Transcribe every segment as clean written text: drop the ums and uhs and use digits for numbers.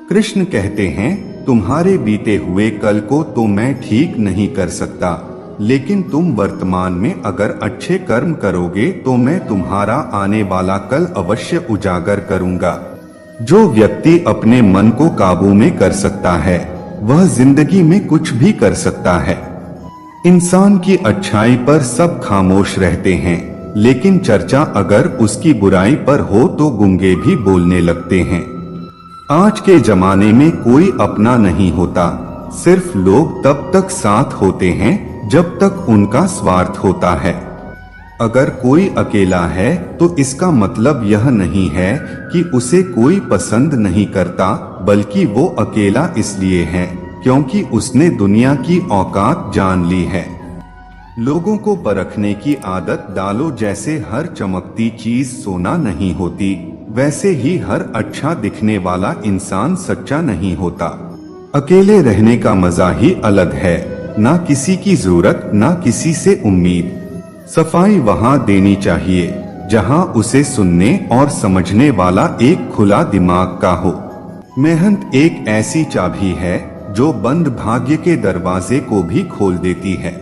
कृष्ण कहते हैं, तुम्हारे बीते हुए कल को तो मैं ठीक नहीं कर सकता, लेकिन तुम वर्तमान में अगर अच्छे कर्म करोगे तो मैं तुम्हारा आने वाला कल अवश्य उजागर करूंगा। जो व्यक्ति अपने मन को काबू में कर सकता है वह जिंदगी में कुछ भी कर सकता है। इंसान की अच्छाई पर सब खामोश रहते हैं, लेकिन चर्चा अगर उसकी बुराई पर हो तो गूंगे भी बोलने लगते हैं। आज के जमाने में कोई अपना नहीं होता, सिर्फ लोग तब तक साथ होते हैं जब तक उनका स्वार्थ होता है। अगर कोई अकेला है तो इसका मतलब यह नहीं है कि उसे कोई पसंद नहीं करता, बल्कि वो अकेला इसलिए है क्योंकि उसने दुनिया की औकात जान ली है। लोगों को परखने की आदत डालो। जैसे हर चमकती चीज सोना नहीं होती, वैसे ही हर अच्छा दिखने वाला इंसान सच्चा नहीं होता। अकेले रहने का मजा ही अलग है, ना किसी की जरूरत ना किसी से उम्मीद। सफाई वहाँ देनी चाहिए जहाँ उसे सुनने और समझने वाला एक खुला दिमाग का हो। मेहनत एक ऐसी चाबी है जो बंद भाग्य के दरवाजे को भी खोल देती है।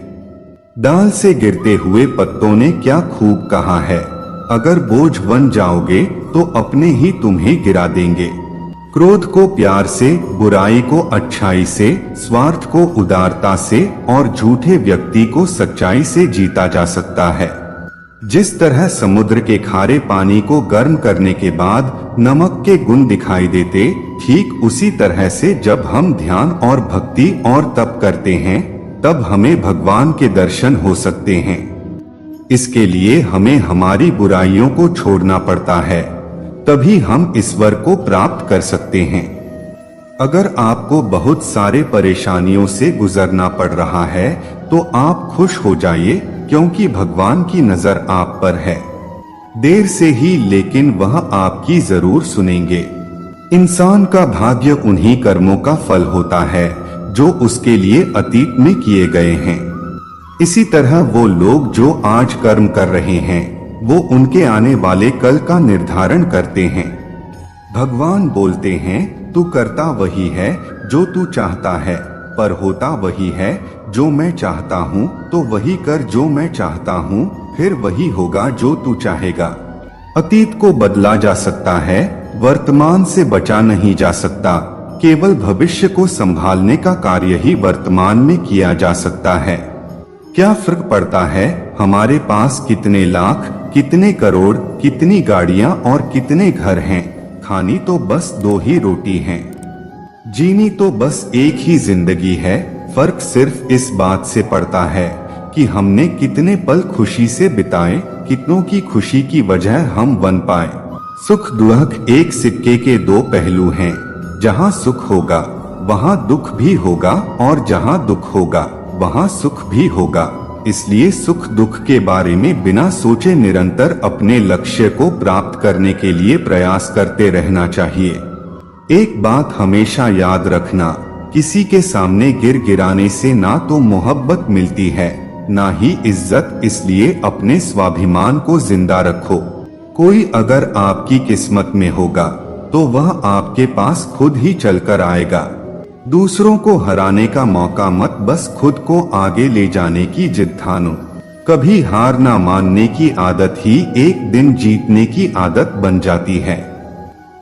डाल से गिरते हुए पत्तों ने क्या खूब कहा है, अगर बोझ बन जाओगे तो अपने ही तुम्हें गिरा देंगे। क्रोध को प्यार से, बुराई को अच्छाई से, स्वार्थ को उदारता से और झूठे व्यक्ति को सच्चाई से जीता जा सकता है। जिस तरह समुद्र के खारे पानी को गर्म करने के बाद नमक के गुण दिखाई देते, ठीक उसी तरह से जब हम ध्यान और भक्ति और तप करते हैं तब हमें भगवान के दर्शन हो सकते हैं। इसके लिए हमें हमारी बुराइयों को छोड़ना पड़ता है, तभी हम ईश्वर को प्राप्त कर सकते हैं। अगर आपको बहुत सारे परेशानियों से गुजरना पड़ रहा है तो आप खुश हो जाइए, क्योंकि भगवान की नजर आप पर है। देर से ही लेकिन वह आपकी जरूर सुनेंगे। इंसान का भाग्य उन्हीं कर्मों का फल होता है जो उसके लिए अतीत में किए गए हैं। इसी तरह वो लोग जो आज कर्म कर रहे हैं वो उनके आने वाले कल का निर्धारण करते हैं। भगवान बोलते हैं, तू करता वही है जो तू चाहता है, पर होता वही है जो मैं चाहता हूँ। तो वही कर जो मैं चाहता हूँ, फिर वही होगा जो तू चाहेगा। अतीत को बदला जा सकता है, वर्तमान से बचा नहीं जा सकता। केवल भविष्य को संभालने का कार्य ही वर्तमान में किया जा सकता है। क्या फर्क पड़ता है हमारे पास कितने लाख, कितने करोड़, कितनी गाड़ियां और कितने घर हैं? खानी तो बस दो ही रोटी हैं, जीनी तो बस एक ही जिंदगी है। फर्क सिर्फ इस बात से पड़ता है कि हमने कितने पल खुशी से बिताए, कितनों की खुशी की वजह हम बन पाए। सुख दुख एक सिक्के के दो पहलू हैं, जहाँ सुख होगा वहाँ दुख भी होगा और जहाँ दुख होगा वहाँ सुख भी होगा। इसलिए सुख दुख के बारे में बिना सोचे निरंतर अपने लक्ष्य को प्राप्त करने के लिए प्रयास करते रहना चाहिए। एक बात हमेशा याद रखना, किसी के सामने गिराने से ना तो मोहब्बत मिलती है ना ही इज्जत, इसलिए अपने स्वाभिमान को जिंदा रखो। कोई अगर आपकी किस्मत में होगा तो वह आपके पास खुद ही चलकर आएगा। दूसरों को हराने का मौका मत, बस खुद को आगे ले जाने की जिद ठानो। कभी हार ना मानने की आदत ही एक दिन जीतने की आदत बन जाती है।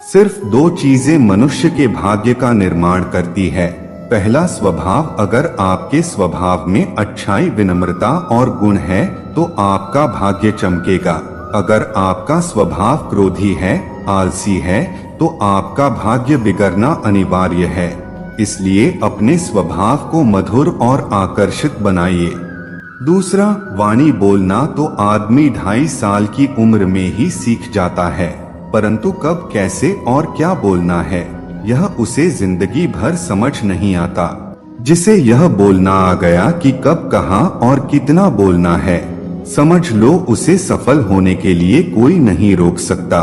सिर्फ दो चीजें मनुष्य के भाग्य का निर्माण करती है। पहला स्वभाव, अगर आपके स्वभाव में अच्छाई, विनम्रता और गुण है तो आपका भाग्य चमकेगा। अगर आपका स्वभाव क्रोधी है, आलसी है तो आपका भाग्य बिगड़ना अनिवार्य है। इसलिए अपने स्वभाव को मधुर और आकर्षित बनाइए। दूसरा, वाणी बोलना तो आदमी 2.5 साल की उम्र में ही सीख जाता है, परंतु कब, कैसे और क्या बोलना है यह उसे जिंदगी भर समझ नहीं आता। जिसे यह बोलना आ गया कि कब, कहाँ और कितना बोलना है, समझ लो उसे सफल होने के लिए कोई नहीं रोक सकता।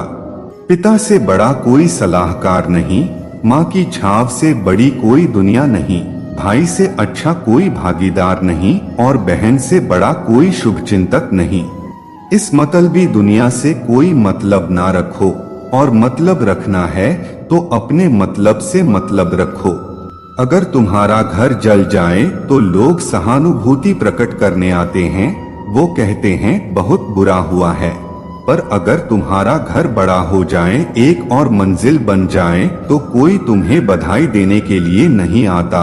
पिता से बड़ा कोई सलाहकार नहीं, माँ की छाव से बड़ी कोई दुनिया नहीं, भाई से अच्छा कोई भागीदार नहीं और बहन से बड़ा कोई शुभचिंतक नहीं। इस मतलबी दुनिया से कोई मतलब ना रखो और मतलब रखना है तो अपने मतलब से मतलब रखो। अगर तुम्हारा घर जल जाए तो लोग सहानुभूति प्रकट करने आते हैं, वो कहते हैं बहुत बुरा हुआ है। पर अगर तुम्हारा घर बड़ा हो जाए, एक और मंजिल बन जाए, तो कोई तुम्हें बधाई देने के लिए नहीं आता।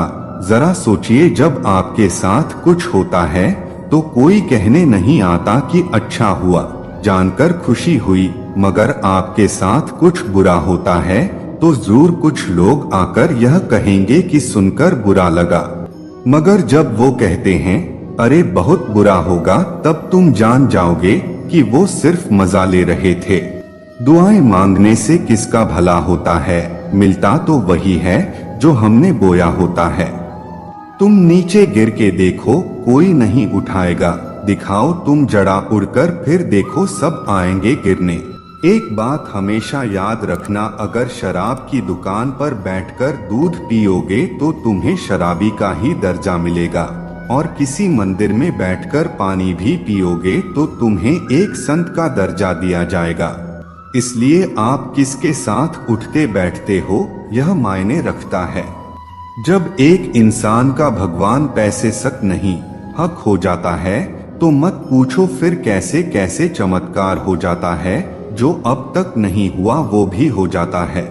जरा सोचिए, जब आपके साथ कुछ होता है तो कोई कहने नहीं आता कि अच्छा हुआ, जानकर खुशी हुई। मगर आपके साथ कुछ बुरा होता है तो जरूर कुछ लोग आकर यह कहेंगे कि सुनकर बुरा लगा। मगर जब वो कहते हैं अरे बहुत बुरा होगा, तब तुम जान जाओगे कि वो सिर्फ मजा ले रहे थे। दुआएं मांगने से किसका भला होता है? मिलता तो वही है जो हमने बोया होता है। तुम नीचे गिर के देखो, कोई नहीं उठाएगा। दिखाओ तुम जड़ा उड़कर, फिर देखो सब आएंगे गिरने। एक बात हमेशा याद रखना, अगर शराब की दुकान पर बैठकर दूध पियोगे तो तुम्हें शराबी का ही दर्जा मिलेगा, और किसी मंदिर में बैठकर पानी भी पियोगे तो तुम्हें एक संत का दर्जा दिया जाएगा। इसलिए आप किसके साथ उठते बैठते हो, यह मायने रखता है। जब एक इंसान का भगवान पैसे सक नहीं हक हो जाता है तो मत पूछो फिर कैसे कैसे चमत्कार हो जाता है। जो अब तक नहीं हुआ वो भी हो जाता है।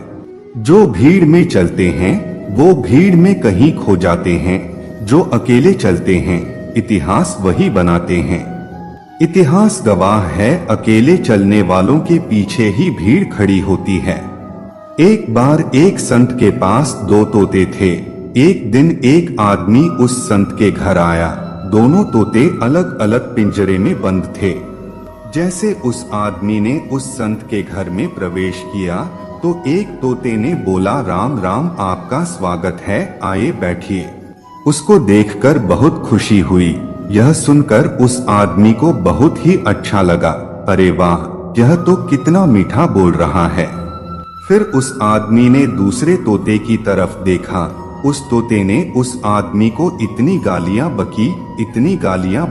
जो भीड़ में चलते हैं वो भीड़ में कहीं खो जाते हैं। जो अकेले चलते हैं इतिहास वही बनाते हैं। इतिहास गवाह है, अकेले चलने वालों के पीछे ही भीड़ खड़ी होती है। एक बार एक संत के पास दो तोते थे। एक दिन एक आदमी उस संत के घर आया। दोनों तोते अलग अलग पिंजरे में बंद थे। जैसे उस आदमी ने उस संत के घर में प्रवेश किया तो एक तोते ने बोला, राम राम, आपका स्वागत है, आइए बैठिए। उसको देखकर बहुत खुशी हुई। यह सुनकर उस आदमी को बहुत ही अच्छा लगा। अरे वाह, यह तो कितना मीठा बोल रहा है। फिर उस आदमी ने दूसरे तोते की तरफ देखा। उस तोते ने उस आदमी को इतनी गालियां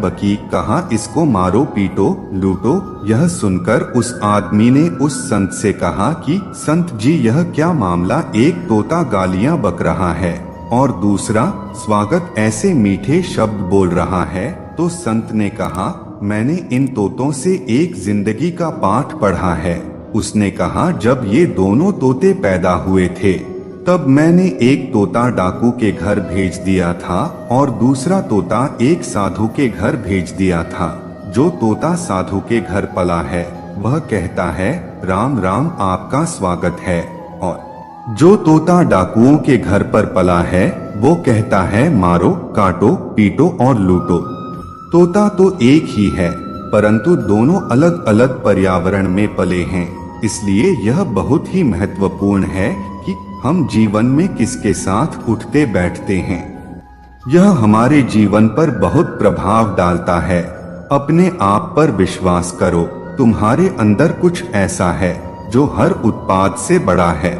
बकी, कहा इसको मारो पीटो लूटो। यह सुनकर उस आदमी ने उस संत से कहा कि संत जी, यह क्या मामला, एक तोता गालियां बक रहा है और दूसरा स्वागत ऐसे मीठे शब्द बोल रहा है। तो संत ने कहा, मैंने इन तोतों से एक जिंदगी का पाठ पढ़ा है। उसने कहा, जब ये दोनों तोते पैदा हुए थे तब मैंने एक तोता डाकू के घर भेज दिया था और दूसरा तोता एक साधु के घर भेज दिया था। जो तोता साधु के घर पला है वह कहता है, राम राम, आपका स्वागत है, और जो तोता डाकुओं के घर पर पला है वो कहता है, मारो काटो पीटो और लूटो। तोता तो एक ही है, परंतु दोनों अलग अलग पर्यावरण में पले हैं। इसलिए यह बहुत ही महत्वपूर्ण है कि हम जीवन में किसके साथ उठते बैठते हैं। यह हमारे जीवन पर बहुत प्रभाव डालता है। अपने आप पर विश्वास करो, तुम्हारे अंदर कुछ ऐसा है जो हर उत्पाद से बड़ा है।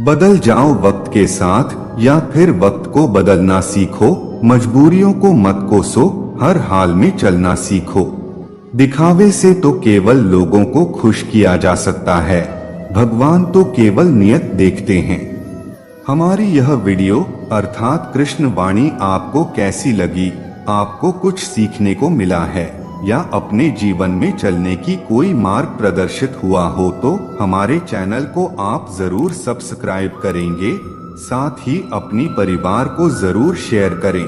बदल जाओ वक्त के साथ, या फिर वक्त को बदलना सीखो। मजबूरियों को मत कोसो, हर हाल में चलना सीखो। दिखावे से तो केवल लोगों को खुश किया जा सकता है, भगवान तो केवल नियत देखते हैं। हमारी यह वीडियो अर्थात कृष्ण वाणी आपको कैसी लगी? आपको कुछ सीखने को मिला है या अपने जीवन में चलने की कोई मार्ग प्रदर्शित हुआ हो तो हमारे चैनल को आप जरूर सब्सक्राइब करेंगे, साथ ही अपनी परिवार को जरूर शेयर करें।